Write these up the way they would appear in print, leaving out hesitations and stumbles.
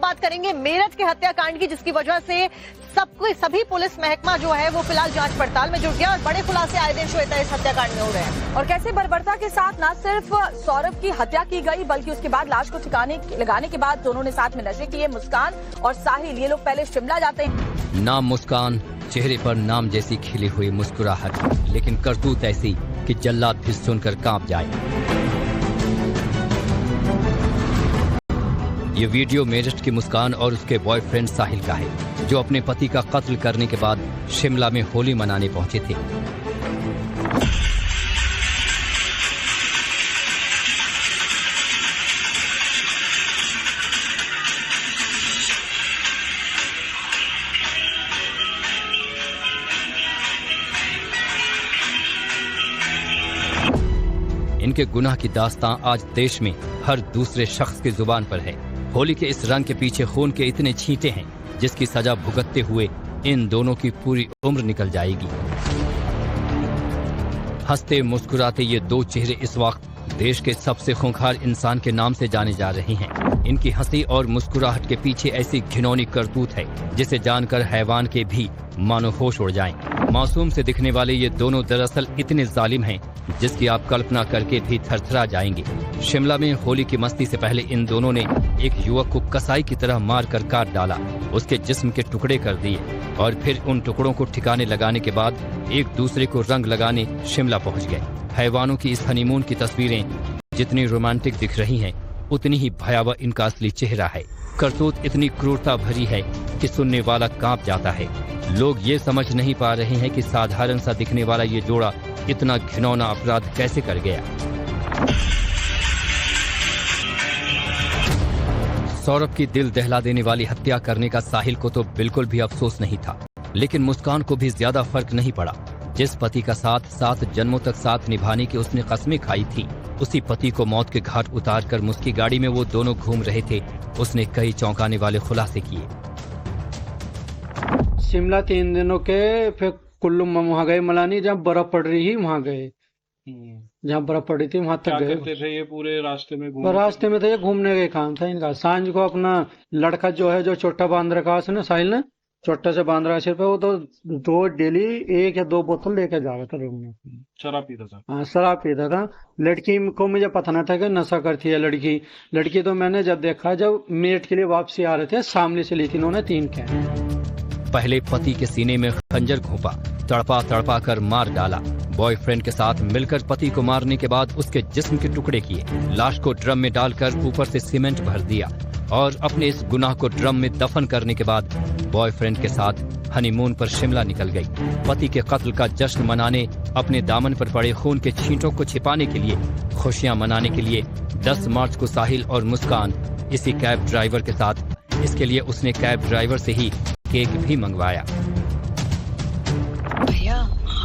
बात करेंगे मेरठ के हत्याकांड की, जिसकी वजह से सभी पुलिस महकमा जो है वो फिलहाल जांच पड़ताल में जुट गया और बड़े खुलासे आए दिन श्वेता इस हत्याकांड में हो रहे हैं। और कैसे बर्बरता के साथ न सिर्फ सौरभ की हत्या की गई बल्कि उसके बाद लाश को ठिकाने लगाने के बाद दोनों ने साथ में नशे किए। मुस्कान और साहिल ये लोग पहले शिमला जाते हैं। नाम मुस्कान, चेहरे पर नाम जैसी खिली हुई मुस्कुराहट, लेकिन करतूत ऐसी कि जल्लाद भी सुनकर कांप जाए। ये वीडियो मेरठ की मुस्कान और उसके बॉयफ्रेंड साहिल का है, जो अपने पति का कत्ल करने के बाद शिमला में होली मनाने पहुंचे थे। इनके गुनाह की दास्तां आज देश में हर दूसरे शख्स की जुबान पर है। होली के इस रंग के पीछे खून के इतने छींटे हैं जिसकी सजा भुगतते हुए इन दोनों की पूरी उम्र निकल जाएगी। हंसते मुस्कुराते ये दो चेहरे इस वक्त देश के सबसे खूंखार इंसान के नाम से जाने जा रहे हैं। इनकी हंसी और मुस्कुराहट के पीछे ऐसी घिनौनी करतूत है जिसे जानकर हैवान के भी मानो होश उड़ जाएं। मासूम से दिखने वाले ये दोनों दरअसल इतने जालिम हैं जिसकी आप कल्पना करके भी थरथरा जाएंगे। शिमला में होली की मस्ती से पहले इन दोनों ने एक युवक को कसाई की तरह मार कर काट डाला, उसके जिस्म के टुकड़े कर दिए और फिर उन टुकड़ों को ठिकाने लगाने के बाद एक दूसरे को रंग लगाने शिमला पहुंच गए। हैवानों की इस हनीमून की तस्वीरें जितनी रोमांटिक दिख रही हैं, उतनी ही भयावह इनका असली चेहरा है। करतूत इतनी क्रूरता भरी है कि सुनने वाला कांप जाता है। लोग ये समझ नहीं पा रहे हैं कि साधारण सा दिखने वाला ये जोड़ा इतना घिनौना अपराध कैसे कर गया। सौरभ की दिल दहला देने वाली हत्या करने का साहिल को तो बिल्कुल भी अफसोस नहीं था, लेकिन मुस्कान को भी ज्यादा फर्क नहीं पड़ा। जिस पति का साथ 7 जन्मों तक साथ निभाने की उसने कस्में खाई थी, उसी पति को मौत के घाट उतारकर मुस्की गाड़ी में वो दोनों घूम रहे थे। उसने कई चौंकाने वाले खुलासे किए। शिमला 3 दिनों के, फिर कुल्लू में वहाँ गए, मलानी जहाँ बर्फ पड़ रही थी वहाँ गए, जहाँ बर्फ पड़ी थी वहाँ तक गए। करते थे ये पूरे रास्ते में? रास्ते में तो ये घूमने का काम था इनका। सांझ को अपना लड़का जो है, जो छोटा बांध रखा उसने, साहिल ने छोटा से बांध रखा सिर पे, वो तो दो डेली 1 या 2 बोतल लेके जा रहा था रूम में। शराब पीता था? हाँ, शराब पीता था। लड़की को मुझे पता न था कि नशा करती है लड़की तो मैंने जब देखा, जब मेरठ के लिए वापसी आ रहे थे, सामने से ली थी इन्होंने 3 कैन। पहले पति के सीने में खंजर घोंपा, तड़पा कर मार डाला। बॉयफ्रेंड के साथ मिलकर पति को मारने के बाद उसके जिस्म के टुकड़े किए, लाश को ड्रम में डालकर ऊपर से सीमेंट भर दिया और अपने इस गुनाह को ड्रम में दफन करने के बाद बॉयफ्रेंड के साथ हनीमून पर शिमला निकल गई। पति के कत्ल का जश्न मनाने, अपने दामन पर पड़े खून के छींटों को छिपाने के लिए, खुशियां मनाने के लिए 10 मार्च को साहिल और मुस्कान इसी कैब ड्राइवर के साथ, इसके लिए उसने कैब ड्राइवर से ही केक भी मंगवाया। भैया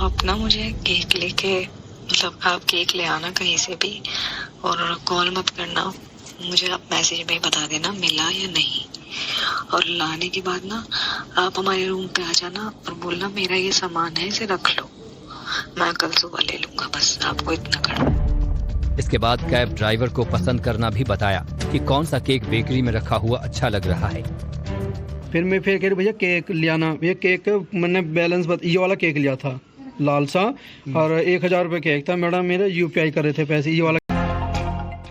आप ना मुझे केक लेके, मतलब आप केक ले आना कहीं से भी और कॉल मत करना, मुझे आप मैसेज में बता देना मिला या नहीं। और लाने के बाद ना आप हमारे रूम पे आ जाना और बोलना मेरा ये सामान है, इसे रख लो, मैं कल सुबह ले लूंगा, बस आपको इतना करना। इसके बाद कैब ड्राइवर को पसंद करना भी बताया कि कौन सा केक बेकरी में रखा हुआ अच्छा लग रहा है। फिर मैं कह रही भैया केक ले आना। ये केक मैंने बैलेंस ये वाला केक लिया था लाल सा, और 1000 रुपए केक था। मैडम मेरे UPI कर रहे थे पैसे, ये वाला।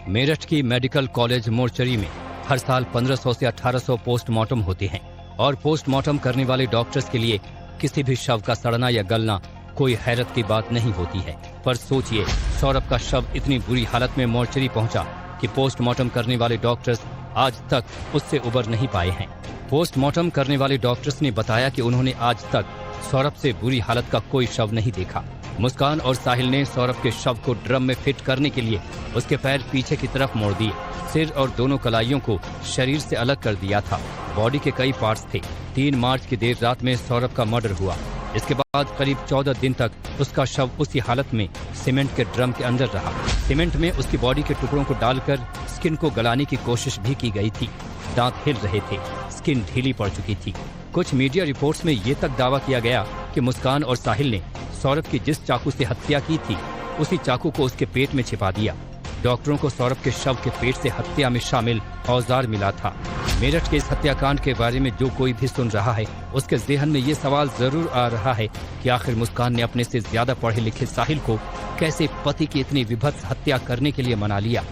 मेरठ की मेडिकल कॉलेज मोर्चरी में हर साल 1500 से 1800 पोस्टमार्टम होते हैं और पोस्टमार्टम करने वाले डॉक्टर्स के लिए किसी भी शव का सड़ना या गलना कोई हैरत की बात नहीं होती है। पर सोचिए, सौरभ का शव इतनी बुरी हालत में मोर्चरी पहुंचा कि पोस्टमार्टम करने वाले डॉक्टर्स आज तक उससे उबर नहीं पाए हैं। पोस्टमार्टम करने वाले डॉक्टर्स ने बताया कि उन्होंने आज तक सौरभ से बुरी हालत का कोई शव नहीं देखा। मुस्कान और साहिल ने सौरभ के शव को ड्रम में फिट करने के लिए उसके पैर पीछे की तरफ मोड़ दिए, सिर और दोनों कलाइयों को शरीर से अलग कर दिया था। बॉडी के कई पार्ट्स थे। 3 मार्च की देर रात में सौरभ का मर्डर हुआ। इसके बाद करीब 14 दिन तक उसका शव उसी हालत में सीमेंट के ड्रम के अंदर रहा। सीमेंट में उसकी बॉडी के टुकड़ों को डालकर स्किन को गलाने की कोशिश भी की गई थी। दांत हिल रहे थे, स्किन ढीली पड़ चुकी थी। कुछ मीडिया रिपोर्ट्स में ये तक दावा किया गया कि मुस्कान और साहिल ने सौरभ की जिस चाकू से हत्या की थी, उसी चाकू को उसके पेट में छिपा दिया। डॉक्टरों को सौरभ के शव के पेट से हत्या में शामिल औजार मिला था। मेरठ के इस हत्याकांड के बारे में जो कोई भी सुन रहा है उसके ज़हन में ये सवाल जरूर आ रहा है कि आखिर मुस्कान ने अपने से ज्यादा पढ़े लिखे साहिल को कैसे पति की इतनी विभत्स हत्या करने के लिए मना लिया।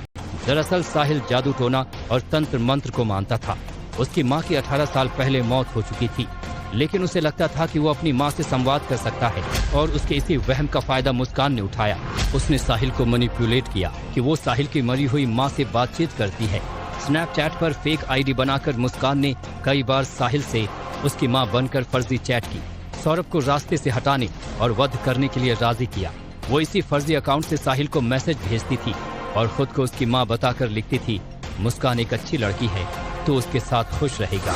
दरअसल साहिल जादू टोना और तंत्र मंत्र को मानता था। उसकी माँ की 18 साल पहले मौत हो चुकी थी, लेकिन उसे लगता था कि वो अपनी माँ से संवाद कर सकता है और उसके इसी वहम का फायदा मुस्कान ने उठाया। उसने साहिल को मैनिपुलेट किया कि वो साहिल की मरी हुई माँ से बातचीत करती है। स्नैपचैट पर फेक आईडी बनाकर मुस्कान ने कई बार साहिल से उसकी मां बनकर फर्जी चैट की। सौरभ को रास्ते से हटाने और वध करने के लिए राजी किया। वो इसी फर्जी अकाउंट से साहिल को मैसेज भेजती थी और खुद को उसकी मां बताकर लिखती थी, मुस्कान एक अच्छी लड़की है तो उसके साथ खुश रहेगा।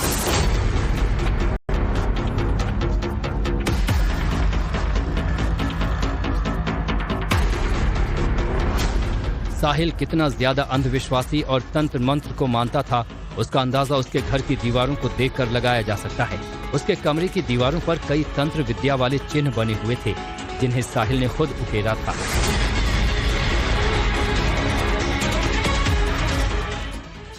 साहिल कितना ज्यादा अंधविश्वासी और तंत्र मंत्र को मानता था, उसका अंदाजा उसके घर की दीवारों को देखकर लगाया जा सकता है। उसके कमरे की दीवारों पर कई तंत्र विद्या वाले चिन्ह बने हुए थे, जिन्हें साहिल ने खुद उकेरा था।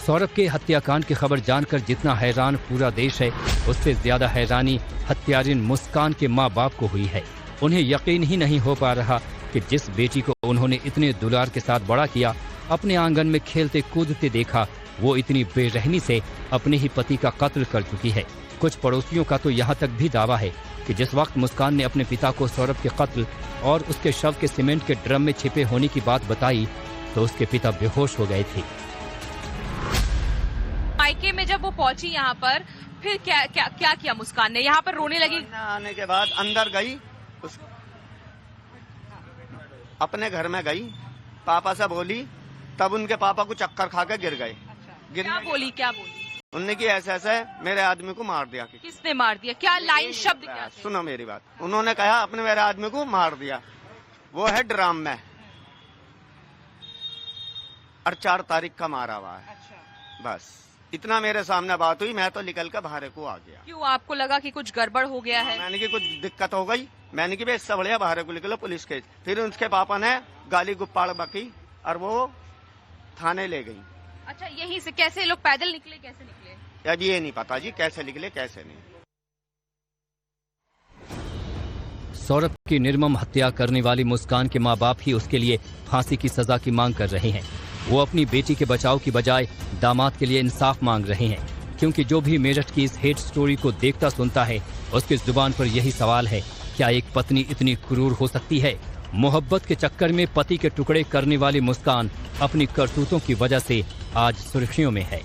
सौरभ के हत्याकांड की खबर जानकर जितना हैरान पूरा देश है, उससे ज्यादा हैरानी हत्यारिन मुस्कान के माँ बाप को हुई है। उन्हें यकीन ही नहीं हो पा रहा कि जिस बेटी को उन्होंने इतने दुलार के साथ बड़ा किया, अपने आंगन में खेलते कूदते देखा, वो इतनी बेरहमी से अपने ही पति का कत्ल कर चुकी है। कुछ पड़ोसियों का तो यहाँ तक भी दावा है कि जिस वक्त मुस्कान ने अपने पिता को सौरभ के कत्ल और उसके शव के सीमेंट के ड्रम में छिपे होने की बात बताई तो उसके पिता बेहोश हो गए थे। मायके में जब वो पहुंची यहाँ पर, फिर क्या किया मुस्कान ने? यहाँ पर रोने लगी। आने के बाद अंदर गई, अपने घर में गई, पापा से बोली, तब उनके पापा को चक्कर खा के गिर गए। क्या बोली? उनने की ऐसे मेरे आदमी को मार दिया। किसने मार दिया? क्या लाइन शब्द क्या थे? सुनो मेरी बात। उन्होंने कहा अपने मेरे आदमी को मार दिया, वो है ड्राम में, और 4 तारीख का मारा हुआ है। बस इतना मेरे सामने बात हुई, मैं तो निकल कर बाहर को आ गया। क्यों, आपको लगा कि कुछ गड़बड़ हो गया है? मैंने की कुछ दिक्कत हो गई, मैंने की इससे बढ़िया बाहर को निकलो पुलिस के। फिर उसके पापा ने गाली गुप्पाड़ बकी और वो थाने ले गई। अच्छा, यहीं से कैसे लोग पैदल निकले? कैसे निकले यार ये नहीं पता जी, कैसे निकले कैसे नहीं। सौरभ की निर्मम हत्या करने वाली मुस्कान के माँ बाप ही उसके लिए फांसी की सजा की मांग कर रहे हैं। वो अपनी बेटी के बचाव की बजाय दामाद के लिए इंसाफ मांग रहे हैं, क्योंकि जो भी मेरठ की इस हेट स्टोरी को देखता सुनता है, उसकी जुबान पर यही सवाल है, क्या एक पत्नी इतनी क्रूर हो सकती है? मोहब्बत के चक्कर में पति के टुकड़े करने वाली मुस्कान अपनी करतूतों की वजह से आज सुर्खियों में है।